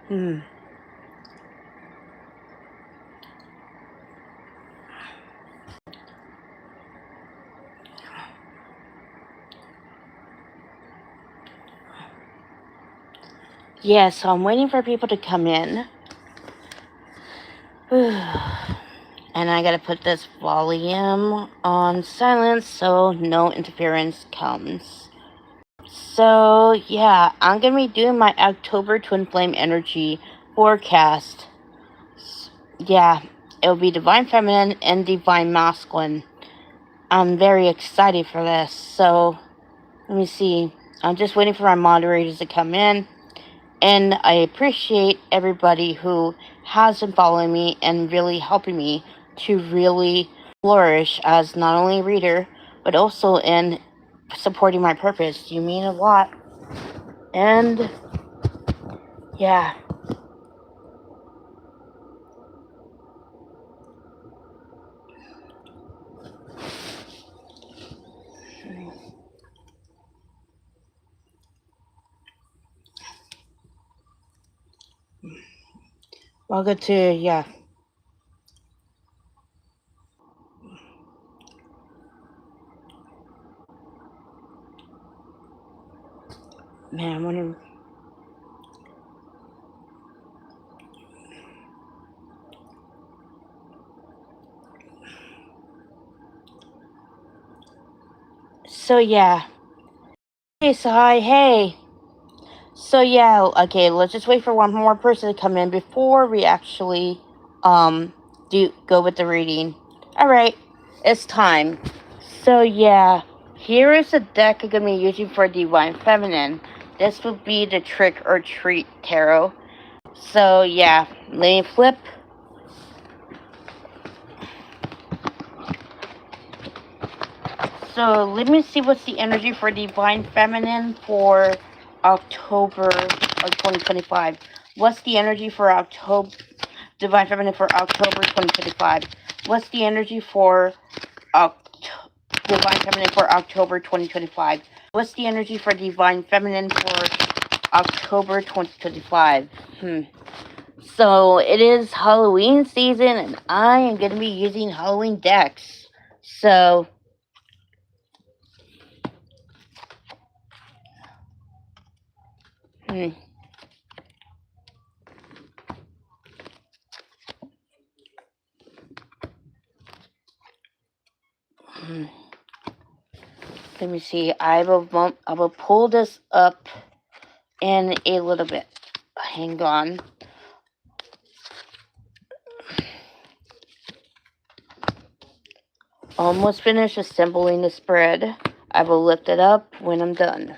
Hmm. Yeah, so I'm waiting for people to come in. And I gotta put this volume on silence so no interference comes. So, yeah, I'm gonna be doing my October Twin Flame Energy forecast. Yeah, it'll be Divine Feminine and Divine Masculine. I'm very excited for this. So, let me see. I'm just waiting for my moderators to come in. And I appreciate everybody who has been following me and really helping me to really flourish as not only a reader, but also in supporting my purpose. You mean a lot. And yeah. Welcome to, yeah. Man, I wonder. So yeah. Hey, Sahai, hey. So yeah, okay, let's just wait for one more person to come in before we actually do go with the reading. Alright, it's time. So yeah, here is the deck I'm gonna be using for Divine Feminine. This would be the Trick or Treat Tarot. So yeah, let me flip. So let me see what's the energy for Divine Feminine for October of 2025. What's the energy for October Divine Feminine for October 2025? What's the energy for Divine Feminine for October 2025? What's the energy for Divine Feminine for October 2025? So it is Halloween season, and I am going to be using Halloween decks. So let me see. I will pull this up in a little bit. Hang on. Almost finished assembling the spread. I will lift it up when I'm done.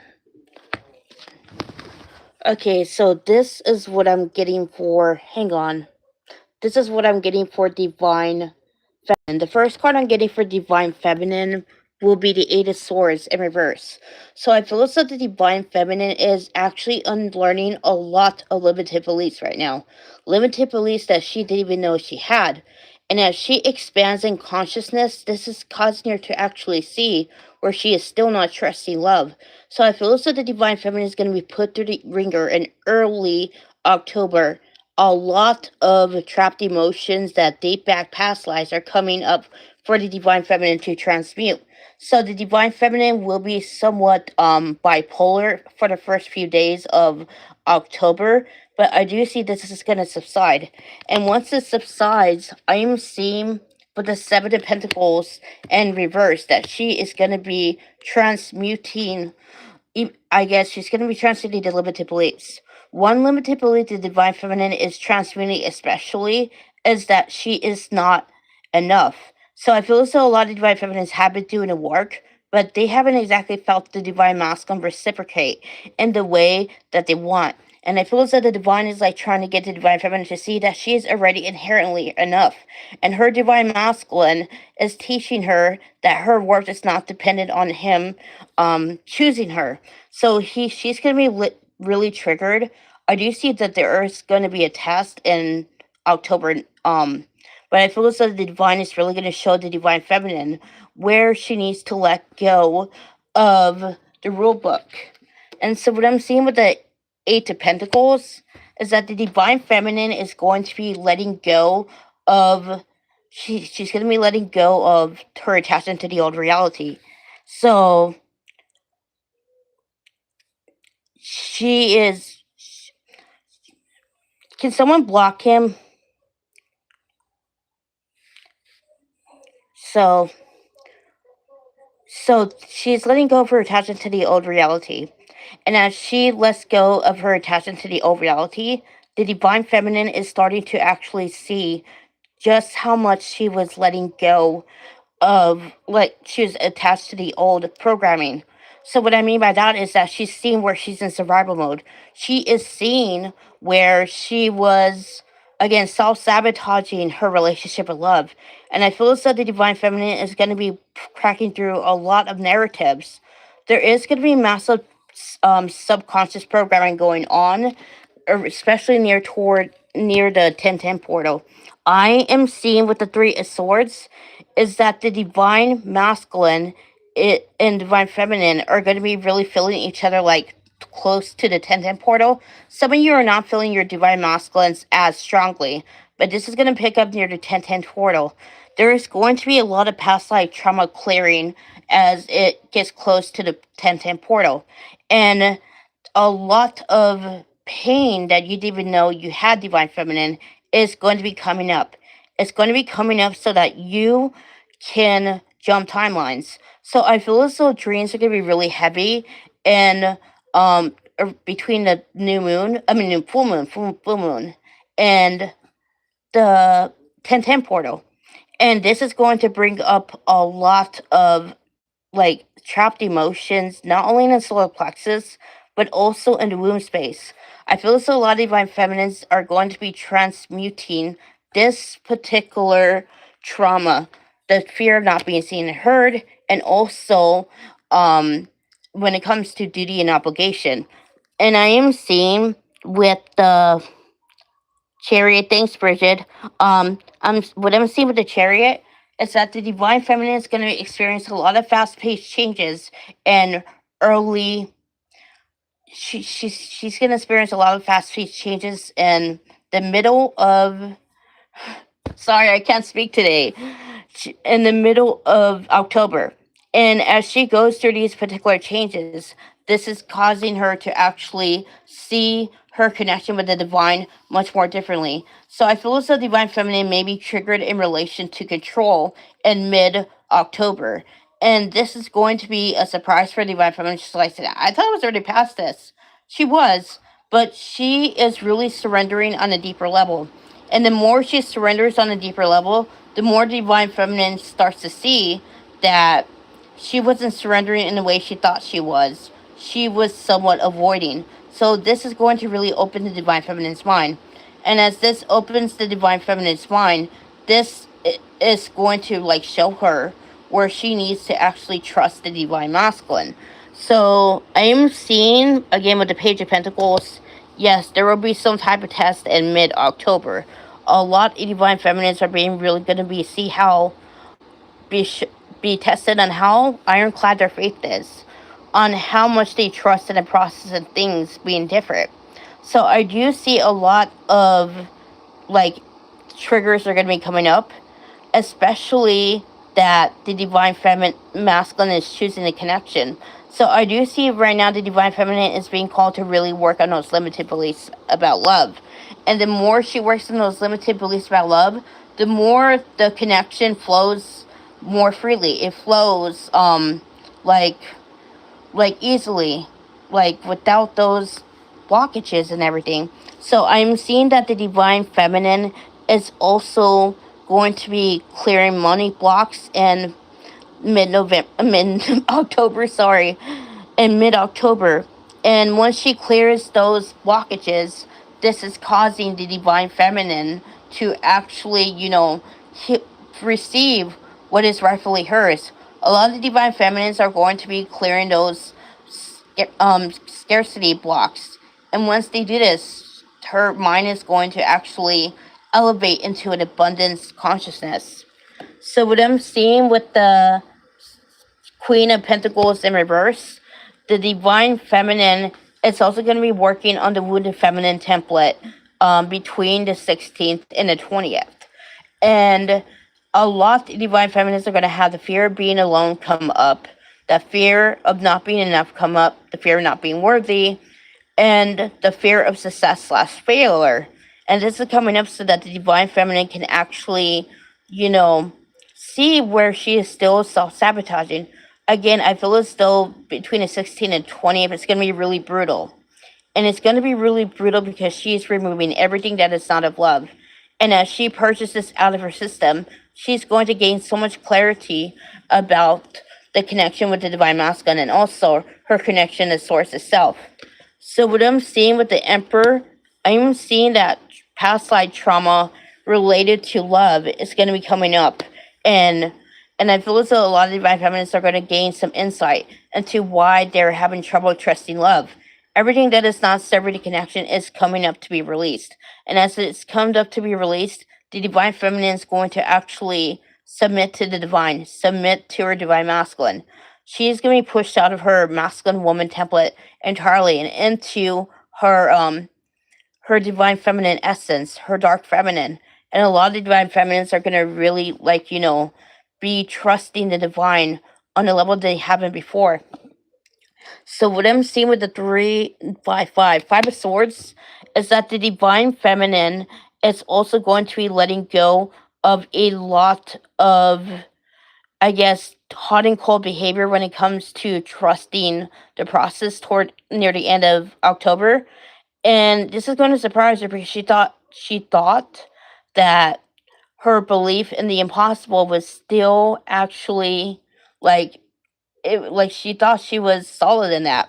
Okay, so this is what I'm getting for. Hang on. This is what I'm getting for Divine Feminine. The first card I'm getting for Divine Feminine will be the Eight of Swords in reverse. So I feel as though the Divine Feminine is actually unlearning a lot of limited beliefs right now. Limited beliefs that she didn't even know she had. And as she expands in consciousness, this is causing her to actually see where she is still not trusting love. So I feel as though the Divine Feminine is going to be put through the ringer in early October. A lot of trapped emotions that date back past lives are coming up for the Divine Feminine to transmute. So the Divine Feminine will be somewhat bipolar for the first few days of October, but I do see this is going to subside. And once it subsides, I am seeing with the Seven of Pentacles in reverse that she is going to be transmuting. I guess she's going to be transmuting the limited beliefs. One limited belief the Divine Feminine is transmuting, especially, is that she is not enough. So I feel as though a lot of Divine Feminines have been doing the work, but they haven't exactly felt the Divine Masculine reciprocate in the way that they want. And I feel as though the Divine is like trying to get the Divine Feminine to see that she is already inherently enough. And her Divine Masculine is teaching her that her worth is not dependent on him choosing her. So she's going to be really triggered. I do see that there is going to be a test in October. But I feel as though the Divine is really going to show the Divine Feminine where she needs to let go of the rule book. And so what I'm seeing with the Eight of Pentacles is that the divine feminine is going to be letting go of she's going to be letting go of her attachment to the old reality. So she is. Can someone block him? So so she's letting go of her attachment to the old reality. And as she lets go of her attachment to the old reality, the divine feminine is starting to actually see just how much she was letting go of, like, she was attached to the old programming. So what I mean by that is that she's seeing where she's in survival mode. She is seeing where she was, again, self-sabotaging her relationship with love. And I feel as though the divine feminine is going to be cracking through a lot of narratives. There is going to be massive subconscious programming going on, especially near the 1010 portal. I am seeing with the Three of Swords is that the divine masculine and divine feminine are going to be really feeling each other, like, close to the 1010 portal. Some of you are not feeling your divine masculines as strongly, but this is going to pick up near the 1010 portal. There is going to be a lot of past life trauma clearing as it gets close to the 1010 portal. And a lot of pain that you didn't even know you had divine feminine is going to be coming up. It's going to be coming up so that you can jump timelines. So I feel as though dreams are going to be really heavy, and between the new moon, I mean new full moon, and the 1010 portal. And this is going to bring up a lot of, like, trapped emotions, not only in the solar plexus, but also in the womb space. I feel as though a lot of divine feminines are going to be transmuting this particular trauma, the fear of not being seen and heard, and also um, when it comes to duty and obligation. And I am seeing with the chariot. Thanks, Bridget. I'm what I'm seeing with the chariot is that the divine feminine is going to experience a lot of fast-paced changes and early. She's going to experience a lot of fast-paced changes in the middle of. Sorry, I can't speak today. In the middle of October. And as she goes through these particular changes, this is causing her to actually see her connection with the divine much more differently. So I feel as though divine feminine may be triggered in relation to control in mid October. And this is going to be a surprise for divine feminine. She's like, I thought I was already past this. She was, but she is really surrendering on a deeper level. And the more she surrenders on a deeper level, the more divine feminine starts to see that she wasn't surrendering in the way she thought she was. She was somewhat avoiding. So this is going to really open the divine feminine's mind. And as this opens the divine feminine's mind, this is going to, like, show her where she needs to actually trust the divine masculine. So I am seeing again with the Page of Pentacles. Yes, there will be some type of test in mid October. A lot of divine feminines are being really going to be see how be sh- be tested on how ironclad their faith is, on how much they trust in the process of things being different. So I do see a lot of, like, triggers are going to be coming up, especially that the divine feminine masculine is choosing the connection. So I do see right now the divine feminine is being called to really work on those limited beliefs about love. And the more she works on those limited beliefs about love, the more the connection flows more freely. It flows like easily, like without those blockages and everything. So I'm seeing that the divine feminine is also going to be clearing money blocks in mid October, sorry, in mid October. And once she clears those blockages, this is causing the divine feminine to actually, receive what is rightfully hers. A lot of the divine feminines are going to be clearing those scarcity blocks. And once they do this, her mind is going to actually elevate into an abundance consciousness. So what I'm seeing with the Queen of Pentacles in reverse, the divine feminine It's also going to be working on the Wounded Feminine template between the 16th and the 20th. And a lot of divine feminists are going to have the fear of being alone come up, the fear of not being enough come up, the fear of not being worthy, and the fear of success slash failure. And this is coming up so that the divine feminine can actually, you know, see where she is still self sabotaging. Again, I feel as though between the 16 and 20, it's going to be really brutal. And it's going to be really brutal because she's removing everything that is not of love. And as she purges this out of her system, she's going to gain so much clarity about the connection with the divine masculine and also her connection to source itself. So what I'm seeing with the Emperor, I'm seeing that past life trauma related to love is going to be coming up, and I feel as though a lot of divine feminists are going to gain some insight into why they're having trouble trusting love. Everything that is not celebrity connection is coming up to be released, and as it's come up to be released, the divine feminine is going to actually submit to the divine, submit to her divine masculine. She's going to be pushed out of her masculine woman template entirely and into her divine feminine essence, her dark feminine. And a lot of the divine feminines are gonna really be trusting the divine on a level they haven't before. So what I'm seeing with the 3 5 5 of swords is that the divine feminine is also going to be letting go of a lot of, I guess, hot and cold behavior when it comes to trusting the process toward near the end of October. And this is going to surprise her because she thought that her belief in the impossible was still actually like like she thought she was solid in that.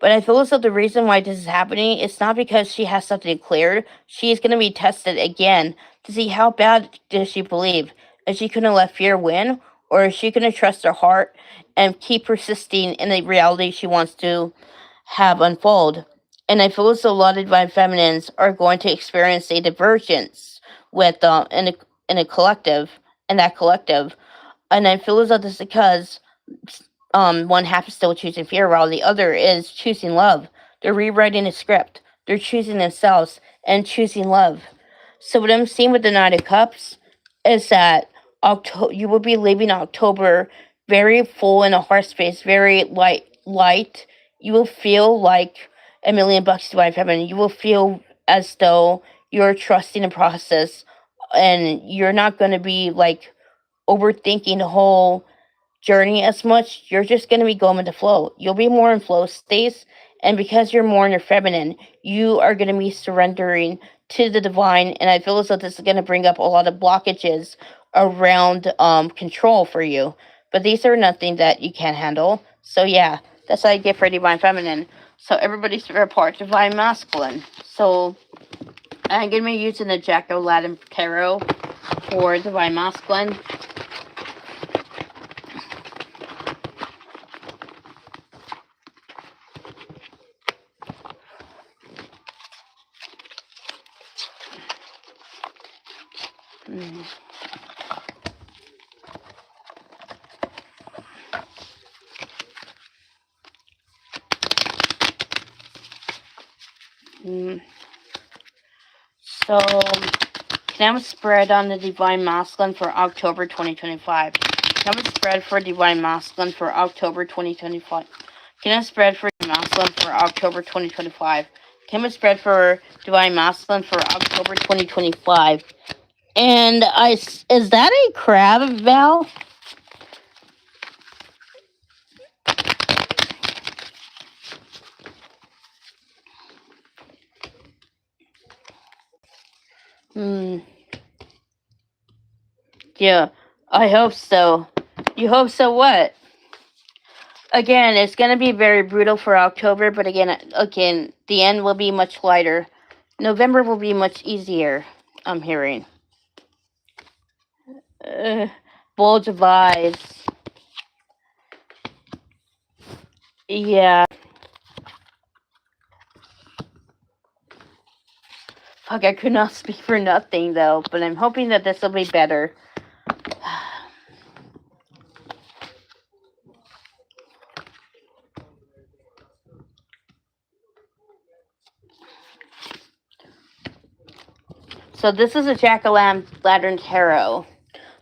But I feel as though the reason why this is happening is not because she has something clear. She is going to be tested again to see how bad does she believe. Is she going to let fear win, or is she going to trust her heart and keep persisting in the reality she wants to have unfold? And I feel as though a lot of divine feminines are going to experience a divergence with in a collective in that collective. And I feel as though this is because one half is still choosing fear while the other is choosing love. They're rewriting a script. They're choosing themselves and choosing love. So what I'm seeing with the Knight of Cups is that you will be leaving October very full in a heart space, very light. You will feel like $1,000,000 divine feminine. You will feel as though you're trusting the process and you're not going to be like overthinking the whole journey as much. You're just going to be going with the flow. You'll be more in flow states. And because you're more in your feminine, you are going to be surrendering to the divine. And I feel as though this is going to bring up a lot of blockages around control for you. But these are nothing that you can't handle. So, yeah, that's what I get for divine feminine. So, everybody's favorite part, divine masculine. So, I'm going to be using the Jack of Latin Tarot for divine masculine. Mm. Mm. So, can I have a spread on the Divine Masculine for October 2025? Can I have a spread for Divine Masculine for October 2025? Can I have a spread for Masculine for October 2025? Can I have a spread for Divine Masculine for October 2025? And is that a crab, Val? Hmm. Yeah, I hope so. You hope so what? Again, it's gonna be very brutal for October, but again, the end will be much lighter. November will be much easier. I'm hearing. Uh, bulge of eyes. Yeah. Fuck, I could not speak for nothing though, but I'm hoping that this will be better. So this is a Jack-o'-lantern tarot.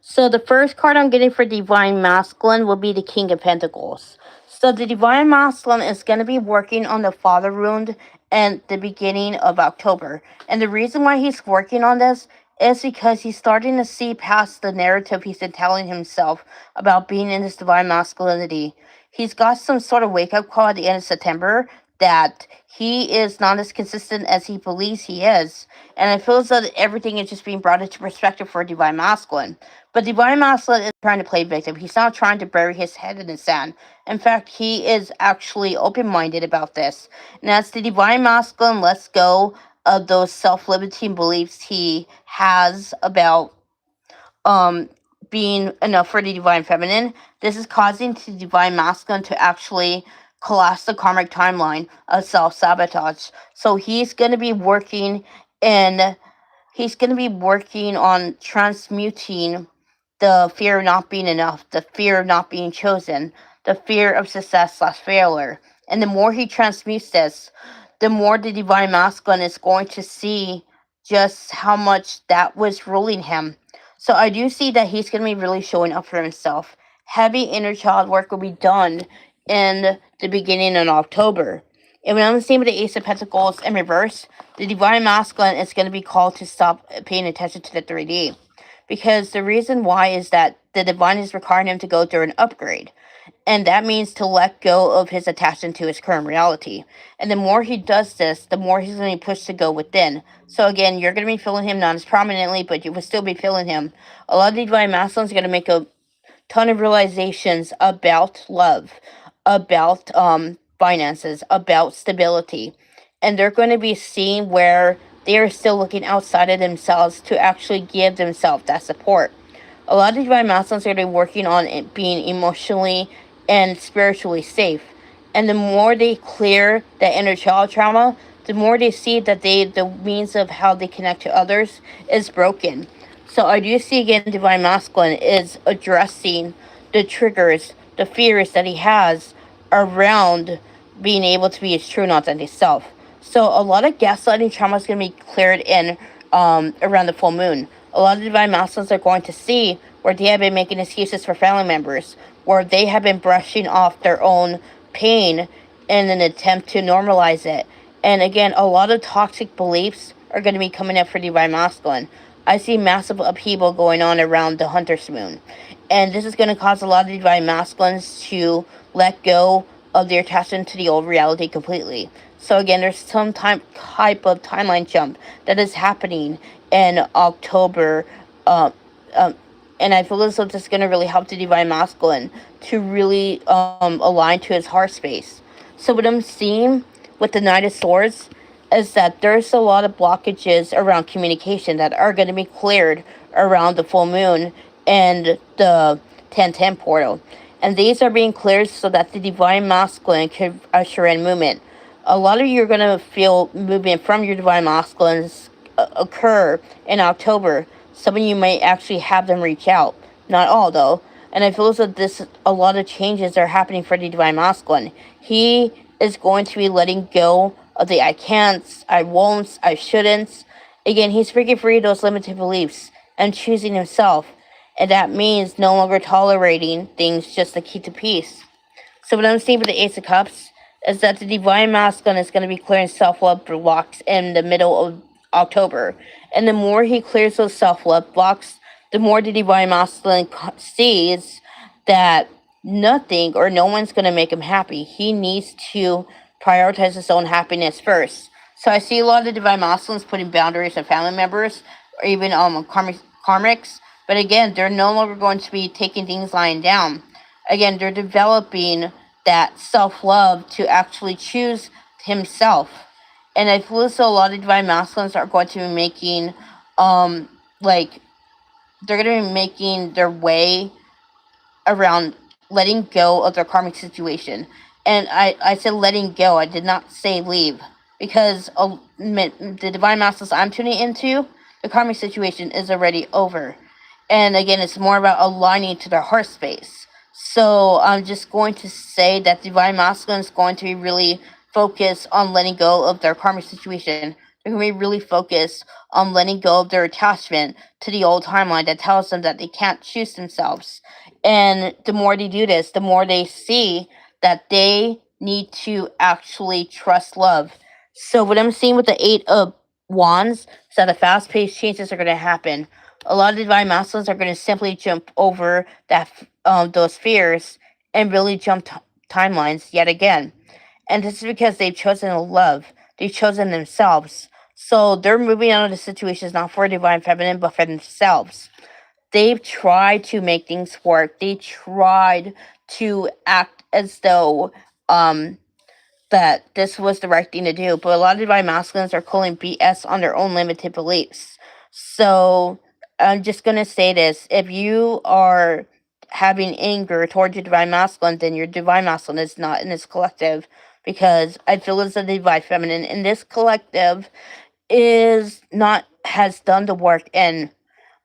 So the first card I'm getting for Divine Masculine will be the King of Pentacles. So the Divine Masculine is going to be working on the Father Wound at the beginning of October. And the reason why he's working on this is because he's starting to see past the narrative he's been telling himself about being in this Divine Masculinity. He's got some sort of wake-up call at the end of September that he is not as consistent as he believes he is. And it feels that everything is just being brought into perspective for Divine Masculine. But Divine Masculine is trying to play victim. He's not trying to bury his head in the sand. In fact, he is actually open-minded about this. And as the Divine Masculine lets go of those self-limiting beliefs he has about being enough for the Divine Feminine, this is causing the Divine Masculine to actually collapse the karmic timeline of self-sabotage. So he's going to be working in on transmuting the fear of not being enough, the fear of not being chosen, the fear of success/failure. And the more he transmutes this, the more the Divine Masculine is going to see just how much that was ruling him. So I do see that he's going to be really showing up for himself. Heavy inner child work will be done in the beginning of October. And when I'm seeing with the Ace of Pentacles in reverse, the Divine Masculine is going to be called to stop paying attention to the 3D. Because the reason why is that the Divine is requiring him to go through an upgrade. And that means to let go of his attachment to his current reality. And the more he does this, the more he's going to be pushed to go within. So again, you're going to be feeling him not as prominently, but you will still be feeling him. A lot of the Divine Masculines are going to make a ton of realizations about love, about finances, about stability. And they're going to be seeing where they are still looking outside of themselves to actually give themselves that support. A lot of Divine Masculines are going to be working on it being emotionally and spiritually safe. And the more they clear that inner child trauma, the more they see that the means of how they connect to others is broken. So I do see again Divine Masculine is addressing the triggers, the fears that he has around being able to be his true and authentic self. So a lot of gaslighting trauma is going to be cleared in around the full moon. A lot of Divine Masculines are going to see where they have been making excuses for family members, where they have been brushing off their own pain in an attempt to normalize it. And again, a lot of toxic beliefs are going to be coming up for Divine Masculine. I see massive upheaval going on around the Hunter's Moon. And this is going to cause a lot of Divine Masculines to let go of their attachment to the old reality completely. So again, there's some type of timeline jump that is happening in October. And I feel as though this is going to really help the Divine Masculine to really align to his heart space. So what I'm seeing with the Knight of Swords is that there's a lot of blockages around communication that are going to be cleared around the full moon and the 1010 portal. And these are being cleared so that the Divine Masculine can usher in movement. A lot of you are going to feel movement from your Divine Masculines occur in October. Some of you may actually have them reach out. Not all, though. And I feel as though a lot of changes are happening for the Divine Masculine. He is going to be letting go of the I can'ts, I won'ts, I shouldn'ts. Again, he's breaking free of those limited beliefs and choosing himself. And that means no longer tolerating things just to keep the peace. So what I'm seeing with the Ace of Cups is that the Divine Masculine is going to be clearing self-love blocks in the middle of October. And the more he clears those self-love blocks, the more the Divine Masculine sees that nothing or no one's going to make him happy. He needs to prioritize his own happiness first. So I see a lot of the Divine Masculines putting boundaries on family members or even karmics. But again, they're no longer going to be taking things lying down. Again, they're developing that self-love to actually choose himself. And I feel as though a lot of Divine Masculines are going to be making, they're going to be making their way around letting go of their karmic situation. And I said letting go. I did not say leave. Because the Divine Masculines I'm tuning into, the karmic situation is already over. And again, it's more about aligning to their heart space. So I'm just going to say that Divine Masculine is going to be really focused on letting go of their karmic situation They're going to be really focused on letting go of their attachment to the old timeline that tells them that they can't choose themselves. And the more they do this, the more they see that they need to actually trust love. So, what I'm seeing with the Eight of Wands is that the fast paced changes are going to happen. A lot of divine masculines are going to simply jump over those fears and really jump timelines yet again. And this is because they've chosen love. They've chosen themselves. So they're moving out of the situations not for divine feminine, but for themselves. They've tried to make things work. They tried to act as though that this was the right thing to do. But a lot of divine masculines are calling BS on their own limited beliefs. So I'm just gonna say this: if you are having anger towards your divine masculine, then your divine masculine is not in this collective. Because I feel as the divine feminine in this collective is not has done the work, and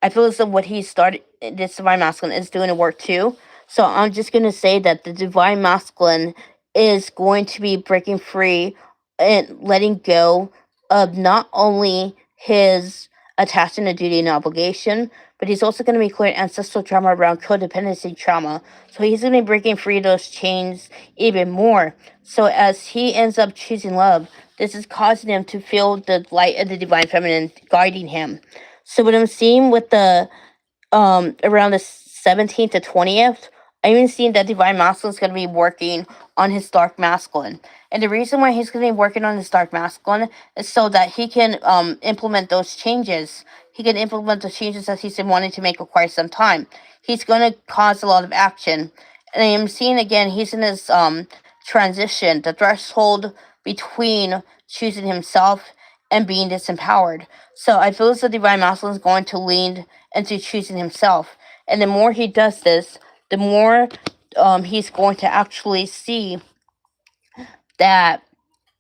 I feel as though what he started, this divine masculine, is doing the work too. So I'm just gonna say that the divine masculine is going to be breaking free and letting go of not only his attachment to duty and obligation, but he's also going to be clearing ancestral trauma around codependency trauma. So he's going to be breaking free those chains even more. So as he ends up choosing love, this is causing him to feel the light of the divine feminine guiding him. So what I'm seeing with the around the 17th to 20th, I'm even seeing that divine masculine is going to be working on his dark masculine. And the reason why he's going to be working on his dark masculine is so that he can implement those changes. He can implement the changes that he's been wanting to make for quite some time. He's going to cause a lot of action. And I'm seeing again, he's in this transition, the threshold between choosing himself and being disempowered. So I feel as the divine masculine is going to lean into choosing himself. And the more he does this, the more he's going to actually see that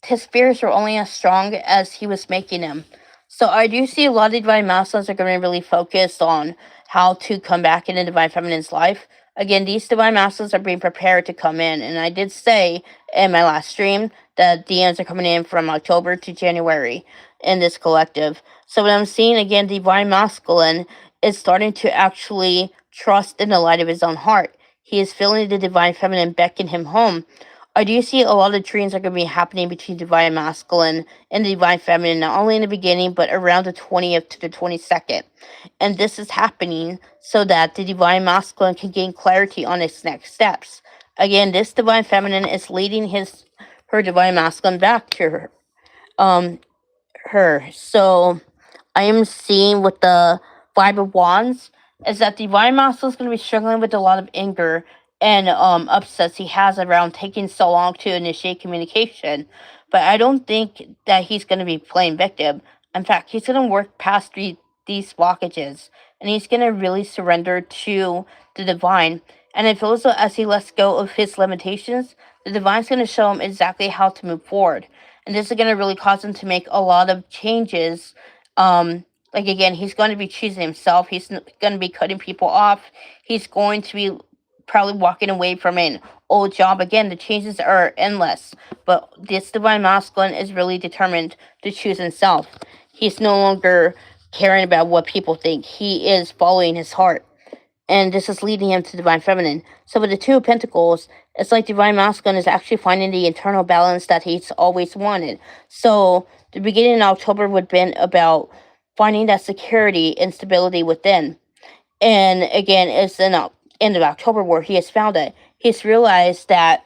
his fears are only as strong as he was making them. So I do see a lot of divine masculines are going to be really focused on how to come back into divine feminine's life. Again, these divine masculines are being prepared to come in, and I did say in my last stream that DMs are coming in from October to January in this collective. So what I'm seeing again, divine masculine is starting to actually trust in the light of his own heart. He is feeling the divine feminine beckon him home. I do see a lot of dreams are going to be happening between divine masculine and divine feminine, not only in the beginning, but around the 20th to the 22nd. And this is happening so that the divine masculine can gain clarity on its next steps. Again, this divine feminine is leading her divine masculine back to um her. So I am seeing with the Five of Wands is that Divine Master is going to be struggling with a lot of anger and upsets he has around taking so long to initiate communication. But I don't think that he's going to be playing victim. In fact, he's going to work past these blockages and he's going to really surrender to the divine. And it feels like as he lets go of his limitations, the divine's going to show him exactly how to move forward. And this is going to really cause him to make a lot of changes. Like again, he's going to be choosing himself. He's going to be cutting people off. He's going to be probably walking away from an old job. Again, the changes are endless, but this divine masculine is really determined to choose himself. He's no longer caring about what people think. He is following his heart, and this is leading him to divine feminine. So with the Two of Pentacles, it's like divine masculine is actually finding the internal balance that he's always wanted. So the beginning of October would have been about finding that security and stability within. And again, it's in the end of October where he has found it. He's realized that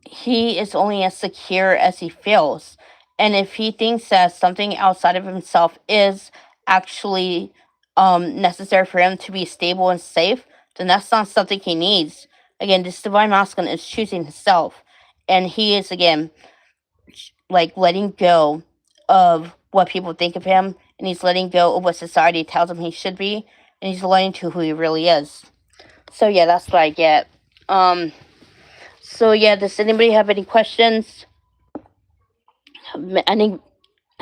he is only as secure as he feels. And if he thinks that something outside of himself is actually necessary for him to be stable and safe, then that's not something he needs. Again, this divine masculine is choosing himself. And he is, again, like letting go of what people think of him. And he's letting go of what society tells him he should be. And he's learning to who he really is. So, yeah, that's what I get. So yeah, does anybody have any questions? I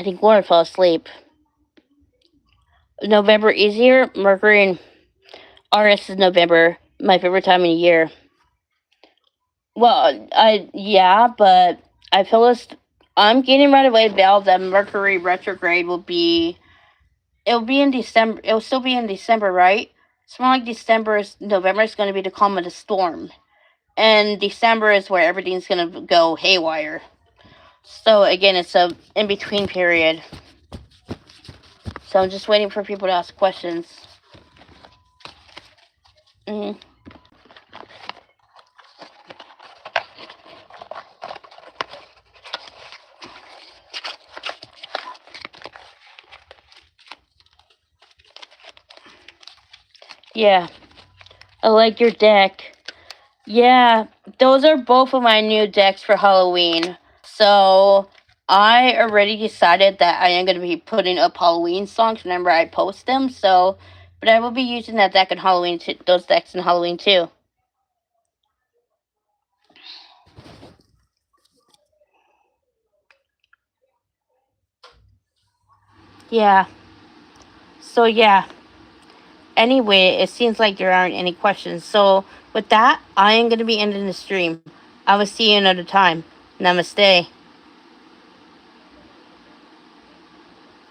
think Laura fell asleep. November easier. Mercury and RS is November. My favorite time of the year. Well, I yeah, but I feel as I'm getting right away, Belle, that Mercury retrograde will be. It'll be in December. It'll still be in December, right? It's more like November is going to be the calm of the storm, and December is where everything's going to go haywire. So again, it's a in between period. So I'm just waiting for people to ask questions. Mm-hmm. Yeah, I like your deck. Yeah, those are both of my new decks for Halloween. So I already decided that I am going to be putting up Halloween songs whenever I post them. So, but I will be using that deck in Halloween, those decks in Halloween too. Yeah. So yeah. Anyway, it seems like there aren't any questions. So with that, I am going to be ending the stream. I will see you another time. Namaste.